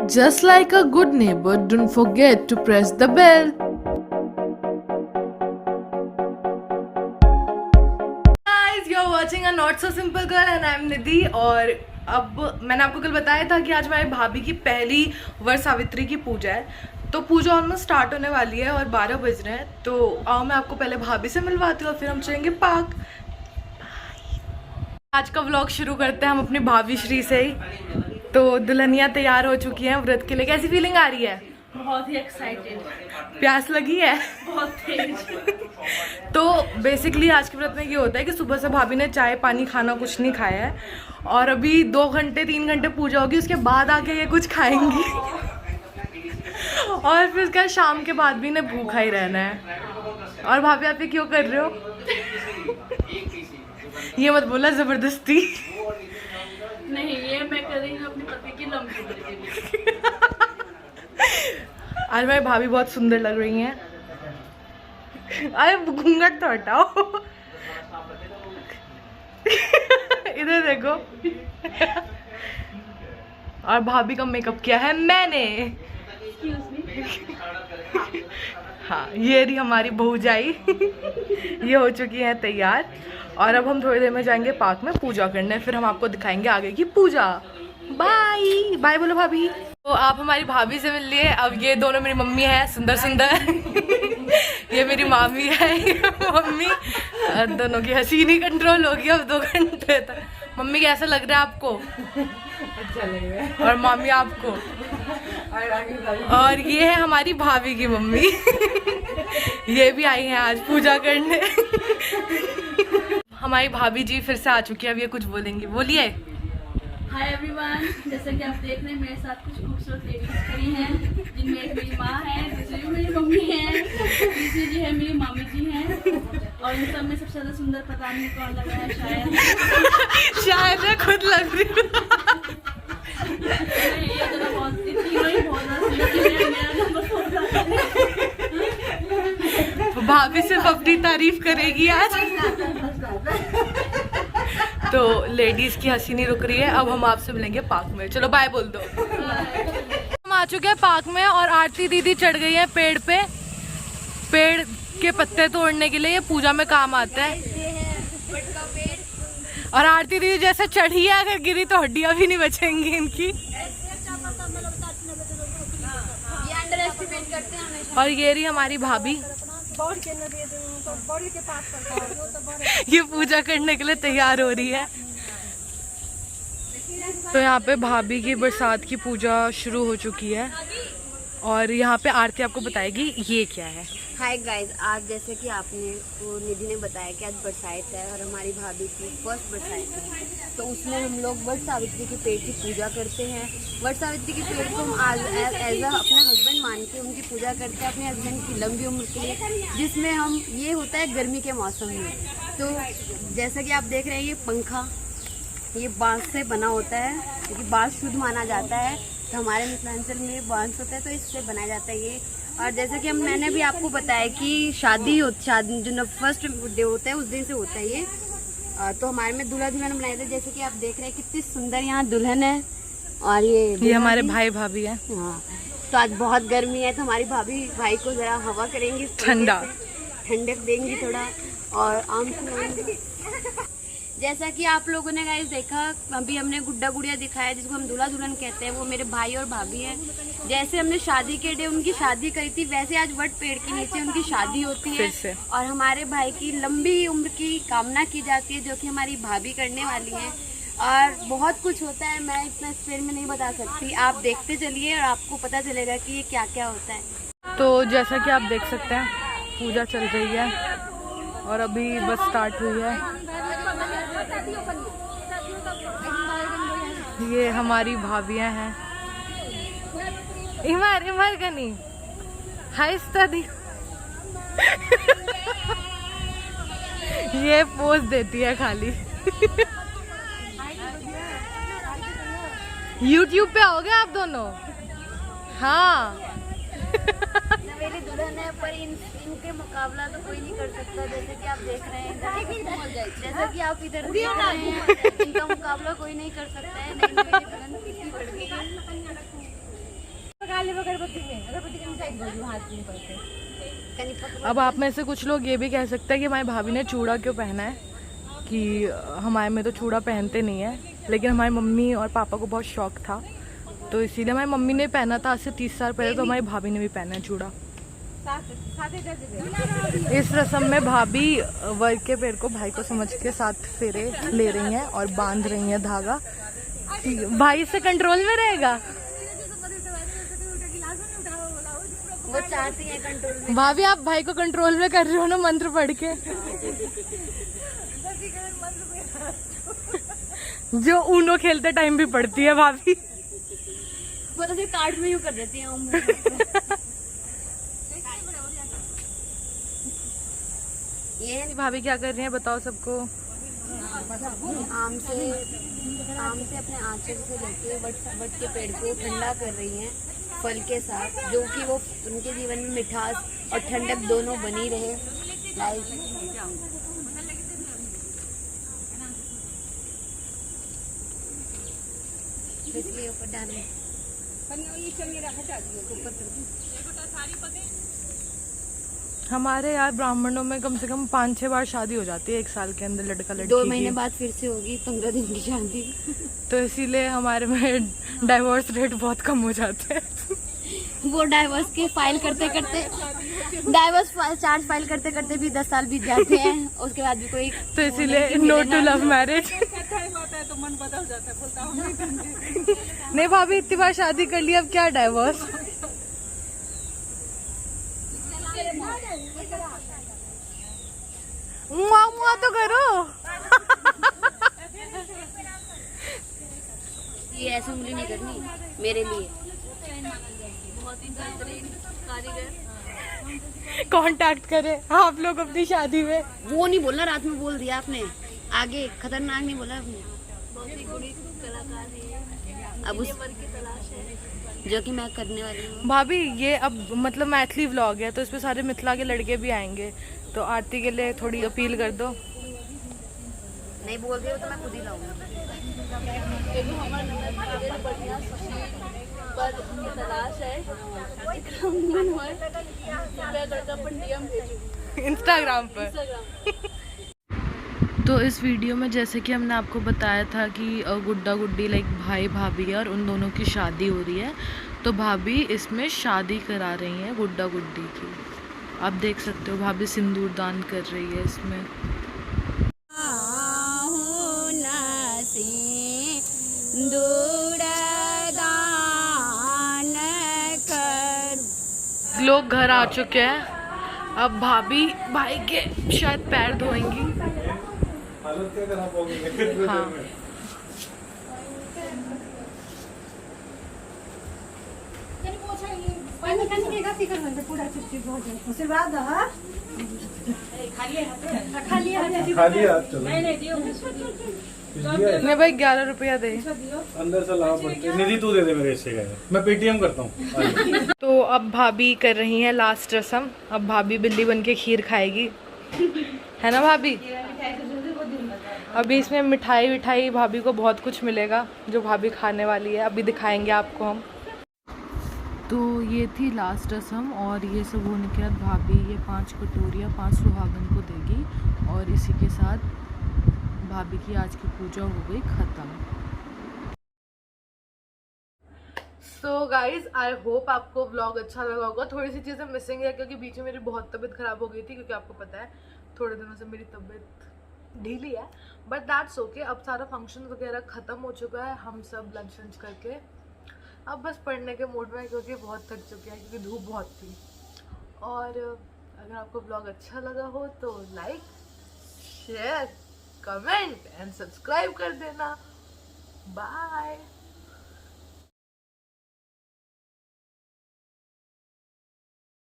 Just like a good neighbor, don't forget to press the bell. Guys, you're watching a not so simple girl and I'm निधि। और अब मैंने आपको कल बताया था कि आज हमारी भाभी की पहली वर सावित्री की पूजा है, तो पूजा ऑलमोस्ट स्टार्ट होने वाली है और 12 बज रहे हैं। तो आओ मैं आपको पहले भाभी से मिलवाती हूँ और फिर हम चलेंगे पार्क। आज का व्लॉग शुरू करते हैं हम अपनी भाभी श्री से ही। तो दुल्हनिया तैयार हो चुकी हैं व्रत के लिए। कैसी फीलिंग आ रही है? बहुत ही एक्साइटेड। प्यास लगी है बहुत तेज। तो बेसिकली आज के व्रत में ये होता है कि सुबह से भाभी ने चाय पानी खाना कुछ नहीं खाया है और अभी 2 घंटे 3 घंटे पूजा होगी, उसके बाद आके ये कुछ खाएंगी और फिर उसका शाम के बाद भी इन्हें भूखा ही रहना है। और भाभी आप ये क्यों कर रहे हो? ये मत बोला जबरदस्ती। नहीं, ये मैं कर रही हूँ अपने पति की लंबी उम्र के लिए। आज मेरी भाभी बहुत सुंदर लग रही हैं। अरे घूंघट तो हटाओ। इधर देखो। और भाभी का मेकअप किया है मैंने। हाँ, ये रही हमारी भौजाई। ये हो चुकी है तैयार और अब हम थोड़ी देर में जाएंगे पार्क में पूजा करने, फिर हम आपको दिखाएंगे आगे की पूजा। बाय बाय बोलो भाभी। तो आप हमारी भाभी से मिल लिए। अब ये दोनों मेरी मम्मी है, सुंदर सुंदर। ये मेरी मामी है, ये मम्मी। दोनों की हंसी नहीं कंट्रोल होगी अब 2 घंटे तक। मम्मी कैसा लग रहा है आपको? अच्छा लग रहा है। और मामी आपको? और ये है हमारी भाभी की मम्मी। ये भी आई हैं आज पूजा करने। हमारी भाभी जी फिर से आ चुकी है, अब ये कुछ बोलेंगी। बोलिए। हाय एवरीवन, जैसा कि आप देख रहे हैं मेरे साथ कुछ खूबसूरत लेडीज खड़ी हैं, जिनमें एक मेरी माँ है, दूसरी मेरी मम्मी है, तीसरी जी है मेरी मामी जी हैं और इन सब में सबसे ज्यादा सुंदर पता नहीं कौन लग रहा है। शायद मैं खुद लग रही हूँ। ये तो बहुत मेरा नंबर 4। भाभी सिर्फ अपनी तारीफ करेगी आज। तो लेडीज की हंसी नहीं रुक रही है। अब हम आपसे मिलेंगे पार्क में। चलो बाय बोल दो। हम आ चुके हैं पार्क में और आरती दीदी चढ़ गई है पेड़ पे। पेड़ के पत्ते तोड़ने के लिए ये पूजा में काम आता है। और आरती दीदी जैसे चढ़ी है, अगर गिरी तो हड्डियां भी नहीं बचेंगी इनकी। और ये रही हमारी भाभी। ये पूजा करने के लिए तैयार हो रही है। तो यहाँ पे भाभी की बरसात की पूजा शुरू हो चुकी है और यहाँ पे आरती आपको बताएगी ये क्या है। हाय गाइस, आज जैसे कि आपने को निधि ने बताया कि आज बरसात है और हमारी भाभी की फर्स्ट बरसात है, तो उसमें हम लोग वट सावित्री के पेड़ की पूजा करते हैं। वट सावित्री के पेड़ को हम आज एज अपना हस्बैंड मान के उनकी पूजा करते हैं, अपने हस्बैंड की लंबी उम्र के लिए, जिसमें हम ये होता है गर्मी के मौसम में। तो जैसा कि आप देख रहे हैं ये पंखा ये बांस से बना होता है, क्योंकि बांस शुद्ध माना जाता है। तो हमारे मिथिलांचल में बांस होता है तो इससे बनाया जाता है ये। और जैसे कि मैंने भी आपको बताया कि शादी जो फर्स्ट डे होता है उस दिन से होता है ये। तो हमारे में दूल्हा दुल्हन बनाए थे, जैसे कि आप देख रहे हैं कितनी सुंदर यहाँ दुल्हन है। और ये हमारे भाई भाभी है। हाँ, तो आज बहुत गर्मी है तो हमारी भाभी भाई को जरा हवा करेंगी, ठंडक देंगी थोड़ा और आम खिलाएंगी। जैसा कि आप लोगों ने गाइस देखा, अभी हमने गुड्डा गुड़िया दिखाया जिसको हम दूल्हा दुल्हन कहते हैं, वो मेरे भाई और भाभी हैं। जैसे हमने शादी के डे उनकी शादी करी थी, वैसे आज वट पेड़ के नीचे उनकी शादी होती है और हमारे भाई की लंबी उम्र की कामना की जाती है, जो कि हमारी भाभी करने वाली है। और बहुत कुछ होता है, मैं इतना इस पेड़ में नहीं बता सकती, आप देखते चलिए और आपको पता चलेगा कि ये क्या क्या होता है। तो जैसा कि आप देख सकते हैं पूजा चल रही है और अभी बस स्टार्ट हुई है। ये हमारी भाभियां हैं। इमर इमर गनी हाय स्टडी। ये पोज देती है खाली। YouTube पे आओगे आप दोनों? हाँ। मेरी दुल्हन है पर इनके मुकाबला तो कोई नहीं कर सकता। जैसे कि आप देख रहे हैं, जैसा कि आप इधर देख रहे हैं, इनका मुकाबला कोई नहीं कर सकता है। नहीं, मेरी दुल्हन कितनी बढ़ गई है। अब आप में से कुछ लोग ये भी कह सकते हैं कि हमारी भाभी ने चूड़ा क्यों पहना है, कि हमारे में तो चूड़ा पहनते नहीं है, लेकिन हमारी मम्मी और पापा को बहुत शौक था, तो इसीलिए हमारी मम्मी ने पहना था आज से 30 साल पहले, तो हमारी भाभी ने भी पहना है चूड़ा। इस रस्म में भाभी वर के पैर को भाई को समझ के 7 फेरे ले रही हैं और बांध रही हैं धागा। भाई से कंट्रोल में रहेगा। वो चाहती है कंट्रोल। भाभी आप भाई को कंट्रोल में कर रहे हो ना मंत्र पढ़ के। जो ऊनो खेलते टाइम भी पढ़ती है भाभी। वो तो सिर्फ कार्ड में यूं कर देती है। ये भाभी क्या कर रही हैं बताओ सबको। आम से अपने आंचल से लेके वट के पेड़ को ठंडा कर रही हैं फल के साथ, जो कि वो उनके जीवन में मिठास और ठंडक दोनों बनी रहे। इसलिए ऊपर डालें। हमारे यार ब्राह्मणों में कम से कम 5-6 बार शादी हो जाती है 1 साल के अंदर, लड़का लड़की 2 महीने बाद फिर से होगी 15 दिन की शादी। तो इसीलिए हमारे में डाइवोर्स रेट बहुत कम हो जाते हैं। वो डाइवोर्स के फाइल करते करते डाइवोर्स चार्ज फाइल करते करते भी 10 साल बीत जाते हैं, उसके बाद भी कोई। तो इसीलिए नो टू लव मैरिज। तो मन बदल जाता है, बोलता हूँ नहीं भाभी इतनी बार शादी कर ली, अब क्या डाइवोर्स। मुआ मुआ तो करो। ये ऐसे उंगली नहीं करनी मेरे लिए। बहुत ही बेहतरीन कारीगर। कांटेक्ट करें आप लोग अपनी शादी में। वो नहीं बोलना, रात में बोल दिया आपने, आगे खतरनाक नहीं बोला आपने। बहुत ही बड़ी कलाकार है, अब उस की तलाश है जो कि मैं करने वाली हूँ। भाभी ये अब मतलब मैथिली व्लॉग है, तो इसमें सारे मिथिला के लड़के भी आएंगे, तो आरती के लिए थोड़ी अपील कर दो। नहीं बोल रही हो तो मैं खुद ही लाऊंगी। बढ़िया सुशील पर उनकी तलाश है। इंस्टाग्राम पर। तो इस वीडियो में जैसे कि हमने आपको बताया था कि गुड्डा गुड्डी लाइक भाई भाभी है और उन दोनों की शादी हो रही है, तो भाभी इसमें शादी करा रही हैं गुड्डा गुड्डी की। आप देख सकते हो भाभी सिंदूर दान कर रही है इसमें। लोग घर आ चुके हैं, अब भाभी भाई के शायद पैर धोएंगी। हाँ नहीं भाई 11 रुपया दे। अंदर से लाना पड़ता है। निधि तू दे दे मेरे हिस्से का, मैं पेटीएम करता हूँ। तो अब भाभी कर रही हैं लास्ट रस्म। अब भाभी बिल्ली बन के खीर खाएगी, है ना भाभी। अभी इसमें मिठाई विठाई भाभी को बहुत कुछ मिलेगा जो भाभी खाने वाली है, अभी दिखाएंगे आपको हम। तो ये थी लास्ट रस्म, और ये सब होने के बाद भाभी ये 5 कटोरियाँ 5 सुहागन को देगी, और इसी के साथ भाभी की आज की पूजा हो गई ख़त्म। सो गाइज आई होप आपको व्लॉग अच्छा लगा होगा। थोड़ी सी चीज़ें मिसिंग है क्योंकि बीच में मेरी बहुत तबीयत ख़राब हो गई थी, क्योंकि आपको पता है थोड़े दिनों से मेरी तबीयत ढीली है, बट दैट्स ओके। अब सारा फंक्शन वगैरह ख़त्म हो चुका है, हम सब लंच वंच करके अब बस पढ़ने के मूड में, क्योंकि बहुत थक चुके हैं, क्योंकि धूप बहुत थी। और अगर आपको ब्लॉग अच्छा लगा हो तो like share comment and subscribe कर देना। बाय।